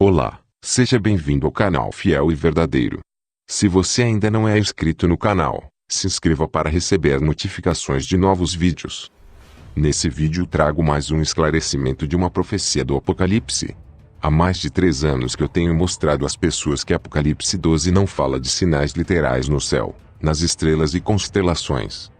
Olá, seja bem-vindo ao canal Fiel e Verdadeiro. Se você ainda não é inscrito no canal, se inscreva para receber notificações de novos vídeos. Nesse vídeo trago mais um esclarecimento de uma profecia do Apocalipse. Há mais de 3 anos que eu tenho mostrado às pessoas que Apocalipse 12 não fala de sinais literais no céu, nas estrelas e constelações.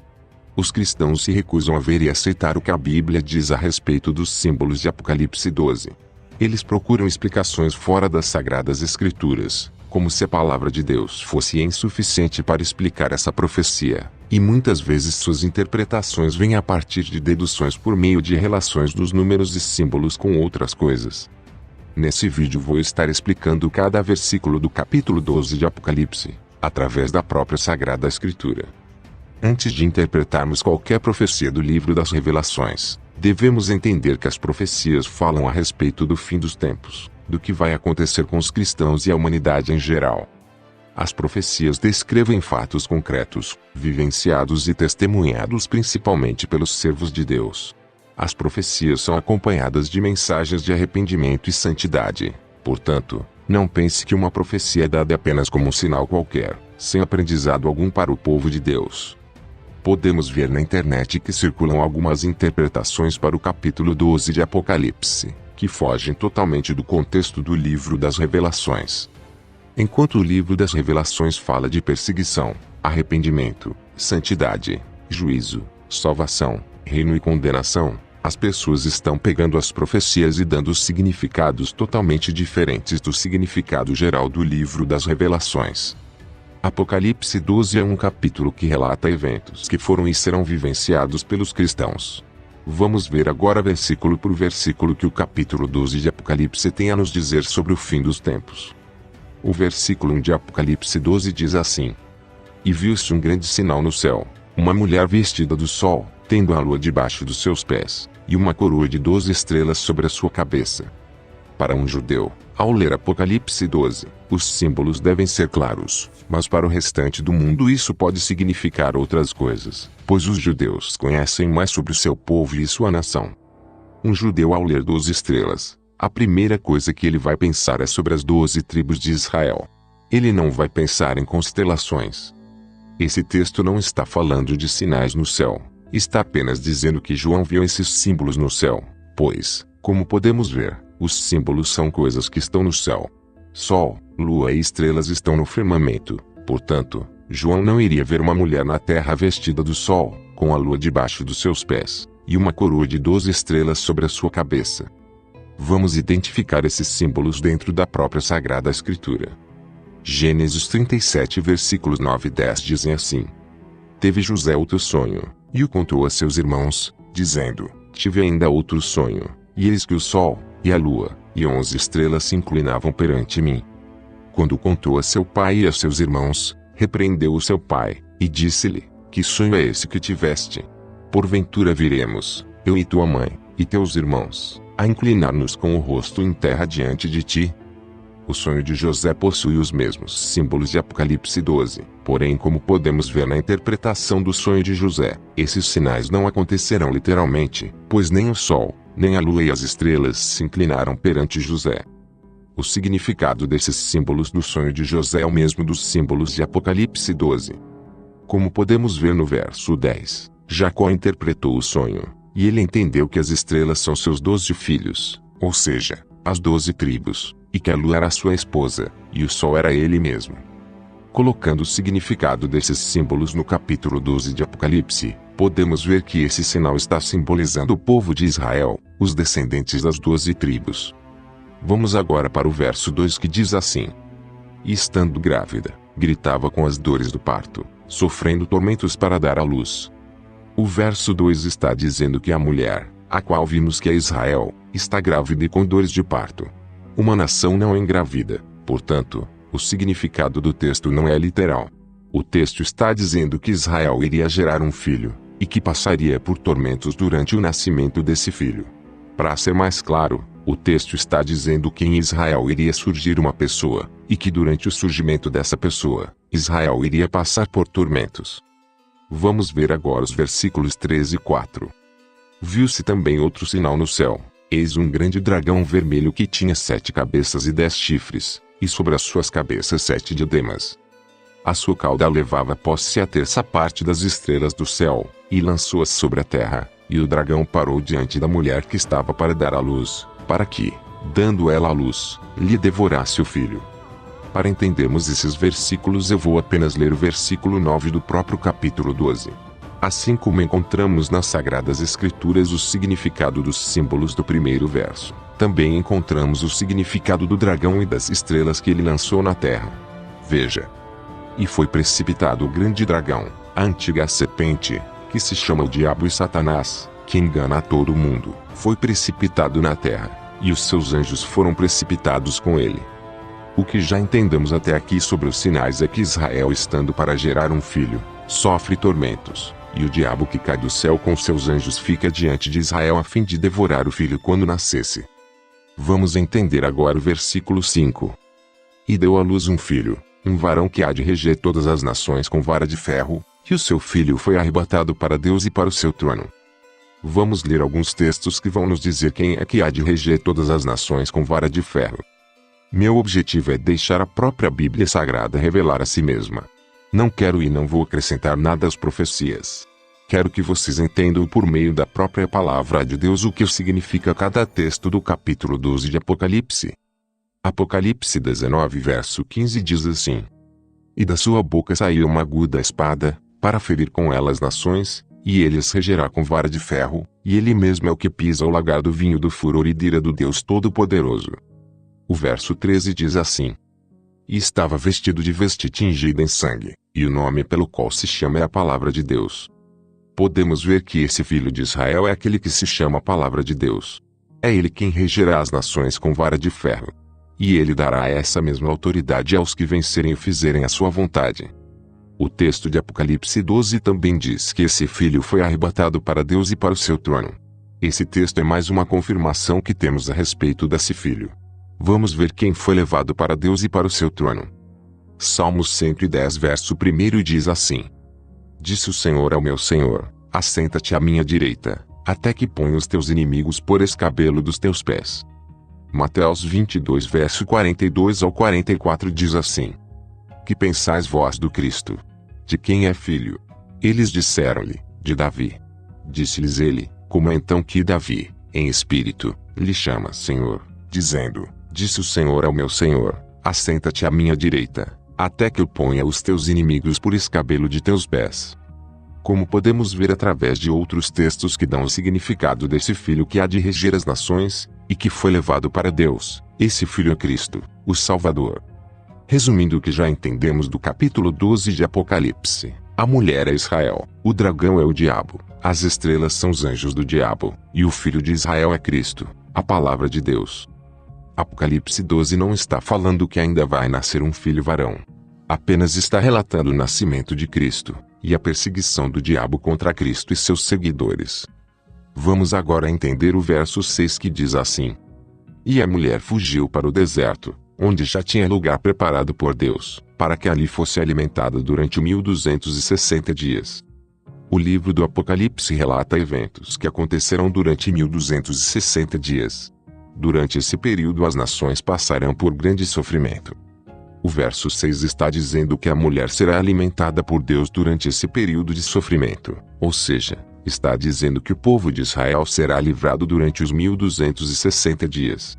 Os cristãos se recusam a ver e aceitar o que a Bíblia diz a respeito dos símbolos de Apocalipse 12. Eles procuram explicações fora das Sagradas Escrituras, como se a palavra de Deus fosse insuficiente para explicar essa profecia, e muitas vezes suas interpretações vêm a partir de deduções por meio de relações dos números e símbolos com outras coisas. Nesse vídeo vou estar explicando cada versículo do capítulo 12 de Apocalipse, através da própria Sagrada Escritura. Antes de interpretarmos qualquer profecia do livro das Revelações, devemos entender que as profecias falam a respeito do fim dos tempos, do que vai acontecer com os cristãos e a humanidade em geral. As profecias descrevem fatos concretos, vivenciados e testemunhados principalmente pelos servos de Deus. As profecias são acompanhadas de mensagens de arrependimento e santidade. Portanto, não pense que uma profecia é dada apenas como um sinal qualquer, sem aprendizado algum para o povo de Deus. Podemos ver na internet que circulam algumas interpretações para o capítulo 12 de Apocalipse, que fogem totalmente do contexto do livro das Revelações. Enquanto o livro das Revelações fala de perseguição, arrependimento, santidade, juízo, salvação, reino e condenação, as pessoas estão pegando as profecias e dando significados totalmente diferentes do significado geral do livro das Revelações. Apocalipse 12 é um capítulo que relata eventos que foram e serão vivenciados pelos cristãos. Vamos ver agora versículo por versículo que o capítulo 12 de Apocalipse tem a nos dizer sobre o fim dos tempos. O versículo 1 de Apocalipse 12 diz assim: E viu-se um grande sinal no céu, uma mulher vestida do sol, tendo a lua debaixo dos seus pés, e uma coroa de 12 estrelas sobre a sua cabeça. Para um judeu, ao ler Apocalipse 12, os símbolos devem ser claros, mas para o restante do mundo isso pode significar outras coisas, pois os judeus conhecem mais sobre o seu povo e sua nação. Um judeu ao ler 12 estrelas, a primeira coisa que ele vai pensar é sobre as 12 tribos de Israel. Ele não vai pensar em constelações. Esse texto não está falando de sinais no céu, está apenas dizendo que João viu esses símbolos no céu, pois, como podemos ver, os símbolos são coisas que estão no céu. Sol, lua e estrelas estão no firmamento, portanto, João não iria ver uma mulher na terra vestida do sol, com a lua debaixo dos seus pés, e uma coroa de 12 estrelas sobre a sua cabeça. Vamos identificar esses símbolos dentro da própria Sagrada Escritura. Gênesis 37 versículos 9 e 10 dizem assim: Teve José outro sonho, e o contou a seus irmãos, dizendo: Tive ainda outro sonho, e eis que o sol, e a lua, e 11 estrelas se inclinavam perante mim. Quando contou a seu pai e a seus irmãos, repreendeu o seu pai, e disse-lhe: Que sonho é esse que tiveste? Porventura viremos, eu e tua mãe, e teus irmãos, a inclinar-nos com o rosto em terra diante de ti? O sonho de José possui os mesmos símbolos de Apocalipse 12, porém, como podemos ver na interpretação do sonho de José, esses sinais não acontecerão literalmente, pois nem o sol, nem a lua e as estrelas se inclinaram perante José. O significado desses símbolos do sonho de José é o mesmo dos símbolos de Apocalipse 12. Como podemos ver no verso 10, Jacó interpretou o sonho, e ele entendeu que as estrelas são seus 12 filhos, ou seja, as 12 tribos, e que a lua era sua esposa, e o sol era ele mesmo. Colocando o significado desses símbolos no capítulo 12 de Apocalipse, podemos ver que esse sinal está simbolizando o povo de Israel, os descendentes das 12 tribos. Vamos agora para o verso 2 que diz assim: E estando grávida, gritava com as dores do parto, sofrendo tormentos para dar à luz. O verso 2 está dizendo que a mulher, a qual vimos que é Israel, está grávida e com dores de parto. Uma nação não engravida, portanto, o significado do texto não é literal. O texto está dizendo que Israel iria gerar um filho, e que passaria por tormentos durante o nascimento desse filho. Para ser mais claro, o texto está dizendo que em Israel iria surgir uma pessoa, e que durante o surgimento dessa pessoa, Israel iria passar por tormentos. Vamos ver agora os versículos 13 e 4. Viu-se também outro sinal no céu, Eis um grande dragão vermelho que tinha 7 cabeças e 10 chifres, e sobre as suas cabeças 7 diademas. A sua cauda levava posse a terça parte das estrelas do céu, e lançou-as sobre a terra, e o dragão parou diante da mulher que estava para dar à luz, para que, dando ela à luz, lhe devorasse o filho. Para entendermos esses versículos eu vou apenas ler o versículo 9 do próprio capítulo 12. Assim como encontramos nas Sagradas Escrituras o significado dos símbolos do primeiro verso, também encontramos o significado do dragão e das estrelas que ele lançou na terra. Veja. E foi precipitado o grande dragão, a antiga serpente, que se chama o Diabo e Satanás, que engana a todo o mundo, foi precipitado na terra, e os seus anjos foram precipitados com ele. O que já entendemos até aqui sobre os sinais é que Israel, estando para gerar um filho, sofre tormentos, e o diabo que cai do céu com seus anjos fica diante de Israel a fim de devorar o filho quando nascesse. Vamos entender agora o versículo 5. E deu à luz um filho, um varão que há de reger todas as nações com vara de ferro, e o seu filho foi arrebatado para Deus e para o seu trono. Vamos ler alguns textos que vão nos dizer quem é que há de reger todas as nações com vara de ferro. Meu objetivo é deixar a própria Bíblia Sagrada revelar a si mesma. Não quero e não vou acrescentar nada às profecias. Quero que vocês entendam por meio da própria palavra de Deus o que significa cada texto do capítulo 12 de Apocalipse. Apocalipse 19 verso 15 diz assim: E da sua boca saiu uma aguda espada, para ferir com ela as nações, e ele as regerá com vara de ferro, e ele mesmo é o que pisa o lagar do vinho do furor e da ira do Deus Todo-Poderoso. O verso 13 diz assim: E estava vestido de veste tingida em sangue, e o nome pelo qual se chama é a Palavra de Deus. Podemos ver que esse filho de Israel é aquele que se chama a Palavra de Deus. É ele quem regerá as nações com vara de ferro. E ele dará essa mesma autoridade aos que vencerem e fizerem a sua vontade. O texto de Apocalipse 12 também diz que esse filho foi arrebatado para Deus e para o seu trono. Esse texto é mais uma confirmação que temos a respeito desse filho. Vamos ver quem foi levado para Deus e para o seu trono. Salmos 110 verso 1 diz assim: Disse o Senhor ao meu Senhor, assenta-te à minha direita, até que ponha os teus inimigos por escabelo dos teus pés. Mateus 22 verso 42 ao 44 diz assim: Que pensais vós do Cristo? De quem é filho? Eles disseram-lhe, de Davi. Disse-lhes ele, como é então que Davi, em espírito, lhe chama Senhor, dizendo: Disse o Senhor ao meu Senhor, assenta-te à minha direita, até que eu ponha os teus inimigos por escabelo de teus pés. Como podemos ver através de outros textos que dão o significado desse filho que há de reger as nações, e que foi levado para Deus, esse filho é Cristo, o Salvador. Resumindo o que já entendemos do capítulo 12 de Apocalipse, a mulher é Israel, o dragão é o diabo, as estrelas são os anjos do diabo, e o filho de Israel é Cristo, a palavra de Deus. Apocalipse 12 não está falando que ainda vai nascer um filho varão. Apenas está relatando o nascimento de Cristo, e a perseguição do diabo contra Cristo e seus seguidores. Vamos agora entender o verso 6 que diz assim: E a mulher fugiu para o deserto, onde já tinha lugar preparado por Deus, para que ali fosse alimentada durante 1260 dias. O livro do Apocalipse relata eventos que acontecerão durante 1260 dias. Durante esse período as nações passarão por grande sofrimento. O verso 6 está dizendo que a mulher será alimentada por Deus durante esse período de sofrimento, ou seja, está dizendo que o povo de Israel será livrado durante os 1260 dias.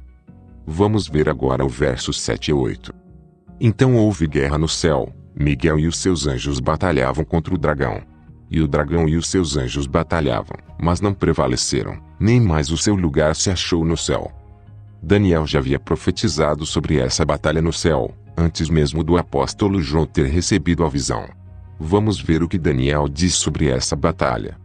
Vamos ver agora o verso 7 e 8. Então houve guerra no céu, Miguel e os seus anjos batalhavam contra o dragão. E o dragão e os seus anjos batalhavam, mas não prevaleceram, nem mais o seu lugar se achou no céu. Daniel já havia profetizado sobre essa batalha no céu, antes mesmo do apóstolo João ter recebido a visão. Vamos ver o que Daniel diz sobre essa batalha.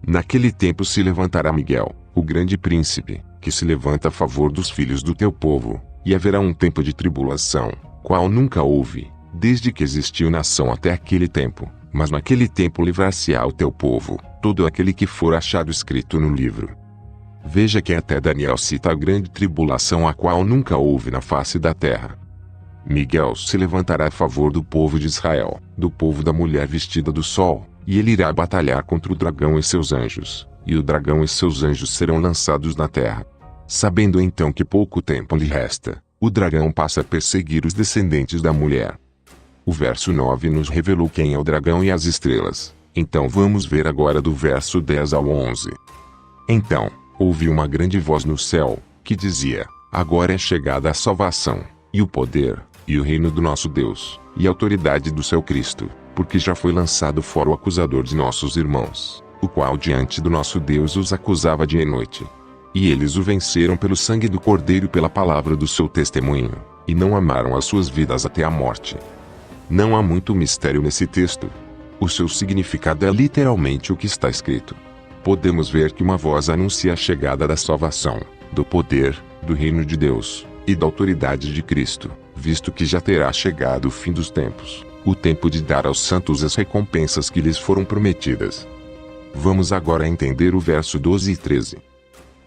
Naquele tempo se levantará Miguel, o grande príncipe, que se levanta a favor dos filhos do teu povo, e haverá um tempo de tribulação, qual nunca houve, desde que existiu nação até aquele tempo, mas naquele tempo livrar-se-á o teu povo, todo aquele que for achado escrito no livro. Veja que até Daniel cita a grande tribulação a qual nunca houve na face da terra. Miguel se levantará a favor do povo de Israel, do povo da mulher vestida do sol, e ele irá batalhar contra o dragão e seus anjos, e o dragão e seus anjos serão lançados na terra. Sabendo então que pouco tempo lhe resta, o dragão passa a perseguir os descendentes da mulher. O verso 9 nos revelou quem é o dragão e as estrelas. Então vamos ver agora do verso 10 ao 11. Então, ouvi uma grande voz no céu, que dizia: agora é chegada a salvação, e o poder, e o reino do nosso Deus, e a autoridade do seu Cristo, porque já foi lançado fora o acusador de nossos irmãos, o qual diante do nosso Deus os acusava dia e noite. E eles o venceram pelo sangue do Cordeiro e pela palavra do seu testemunho, e não amaram as suas vidas até a morte. Não há muito mistério nesse texto. O seu significado é literalmente o que está escrito. Podemos ver que uma voz anuncia a chegada da salvação, do poder, do reino de Deus, e da autoridade de Cristo, visto que já terá chegado o fim dos tempos, o tempo de dar aos santos as recompensas que lhes foram prometidas. Vamos agora entender o verso 12 e 13.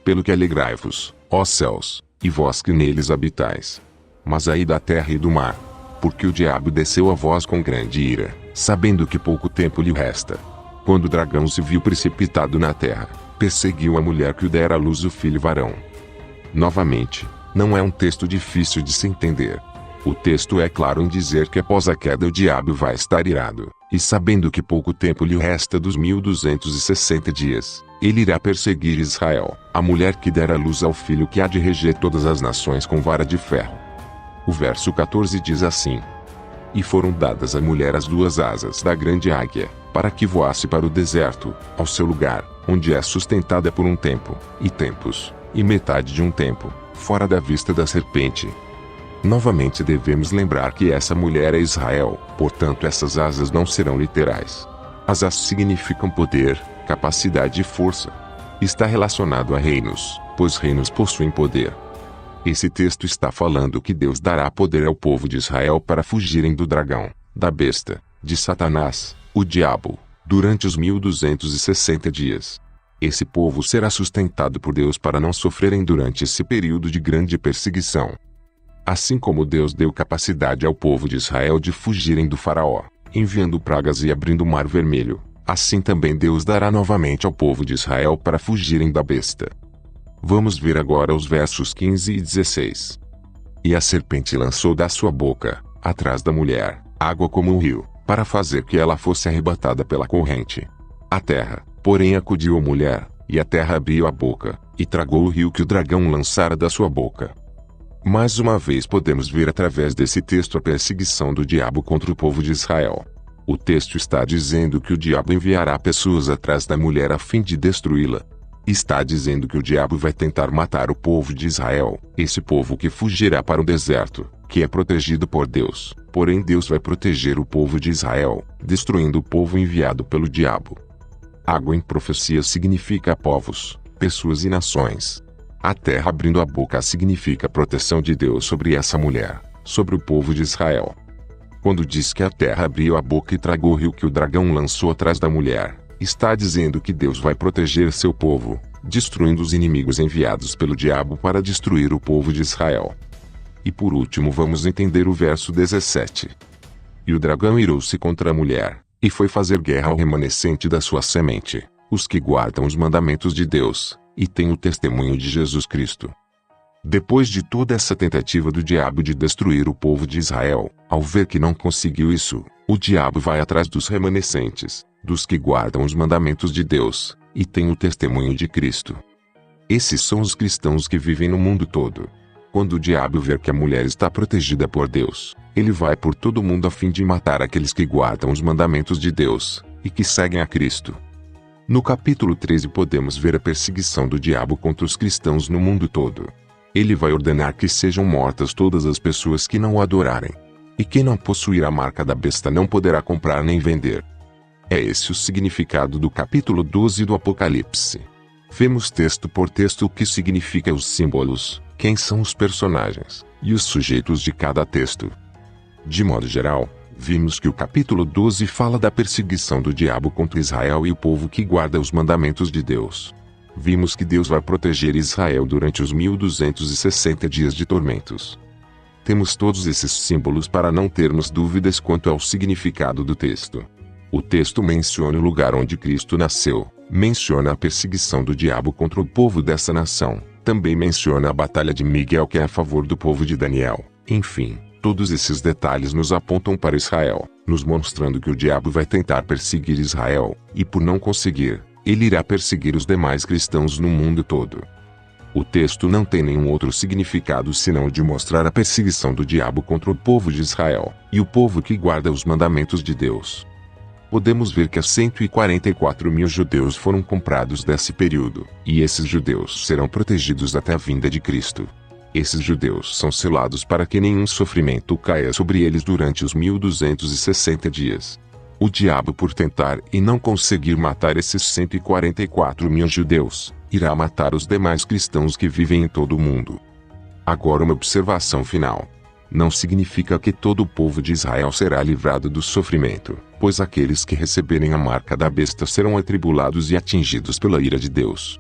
Pelo que alegrai-vos, ó céus, e vós que neles habitais. Mas ai da terra e do mar, porque o diabo desceu a vós com grande ira, sabendo que pouco tempo lhe resta. Quando o dragão se viu precipitado na terra, perseguiu a mulher que o dera à luz o filho varão. Novamente, não é um texto difícil de se entender. O texto é claro em dizer que após a queda o diabo vai estar irado, e sabendo que pouco tempo lhe resta dos 1260 dias, ele irá perseguir Israel, a mulher que dera luz ao filho que há de reger todas as nações com vara de ferro. O verso 14 diz assim: e foram dadas à mulher as duas asas da grande águia, para que voasse para o deserto, ao seu lugar, onde é sustentada por um tempo, e tempos, e metade de um tempo, fora da vista da serpente. Novamente devemos lembrar que essa mulher é Israel, portanto essas asas não serão literais. Asas significam poder, capacidade e força. Está relacionado a reinos, pois reinos possuem poder. Esse texto está falando que Deus dará poder ao povo de Israel para fugirem do dragão, da besta, de Satanás, o diabo, durante os 1260 dias. Esse povo será sustentado por Deus para não sofrerem durante esse período de grande perseguição. Assim como Deus deu capacidade ao povo de Israel de fugirem do faraó, enviando pragas e abrindo o mar vermelho, assim também Deus dará novamente ao povo de Israel para fugirem da besta. Vamos ver agora os versos 15 e 16. E a serpente lançou da sua boca, atrás da mulher, água como um rio, para fazer que ela fosse arrebatada pela corrente. A terra, porém, acudiu a mulher, e a terra abriu a boca, e tragou o rio que o dragão lançara da sua boca. Mais uma vez podemos ver através desse texto a perseguição do diabo contra o povo de Israel. O texto está dizendo que o diabo enviará pessoas atrás da mulher a fim de destruí-la. Está dizendo que o diabo vai tentar matar o povo de Israel, esse povo que fugirá para o deserto, que é protegido por Deus. Porém Deus vai proteger o povo de Israel, destruindo o povo enviado pelo diabo. Água em profecia significa povos, pessoas e nações. A terra abrindo a boca significa a proteção de Deus sobre essa mulher, sobre o povo de Israel. Quando diz que a terra abriu a boca e tragou o rio que o dragão lançou atrás da mulher, está dizendo que Deus vai proteger seu povo, destruindo os inimigos enviados pelo diabo para destruir o povo de Israel. E por último vamos entender o verso 17. E o dragão irou-se contra a mulher, e foi fazer guerra ao remanescente da sua semente, os que guardam os mandamentos de Deus, e têm o testemunho de Jesus Cristo. Depois de toda essa tentativa do diabo de destruir o povo de Israel, ao ver que não conseguiu isso, o diabo vai atrás dos remanescentes, dos que guardam os mandamentos de Deus, e têm o testemunho de Cristo. Esses são os cristãos que vivem no mundo todo. Quando o diabo ver que a mulher está protegida por Deus, ele vai por todo o mundo a fim de matar aqueles que guardam os mandamentos de Deus, e que seguem a Cristo. No capítulo 13 podemos ver a perseguição do diabo contra os cristãos no mundo todo. Ele vai ordenar que sejam mortas todas as pessoas que não o adorarem. E quem não possuir a marca da besta não poderá comprar nem vender. É esse o significado do capítulo 12 do Apocalipse. Vemos texto por texto o que significa os símbolos, quem são os personagens, e os sujeitos de cada texto. De modo geral, vimos que o capítulo 12 fala da perseguição do diabo contra Israel e o povo que guarda os mandamentos de Deus. Vimos que Deus vai proteger Israel durante os 1260 dias de tormentos. Temos todos esses símbolos para não termos dúvidas quanto ao significado do texto. O texto menciona o lugar onde Cristo nasceu, menciona a perseguição do diabo contra o povo dessa nação, Também menciona a batalha de Miguel, que é a favor do povo de Daniel. Enfim, todos esses detalhes nos apontam para Israel, nos mostrando que o diabo vai tentar perseguir Israel, e por não conseguir, ele irá perseguir os demais cristãos no mundo todo. O texto não tem nenhum outro significado senão o de mostrar a perseguição do diabo contra o povo de Israel, e o povo que guarda os mandamentos de Deus. Podemos ver que 144 mil judeus foram comprados desse período, e esses judeus serão protegidos até a vinda de Cristo. Esses judeus são selados para que nenhum sofrimento caia sobre eles durante os 1260 dias. O diabo, por tentar e não conseguir matar esses 144 mil judeus, irá matar os demais cristãos que vivem em todo o mundo. Agora, uma observação final. Não significa que todo o povo de Israel será livrado do sofrimento, pois aqueles que receberem a marca da besta serão atribulados e atingidos pela ira de Deus.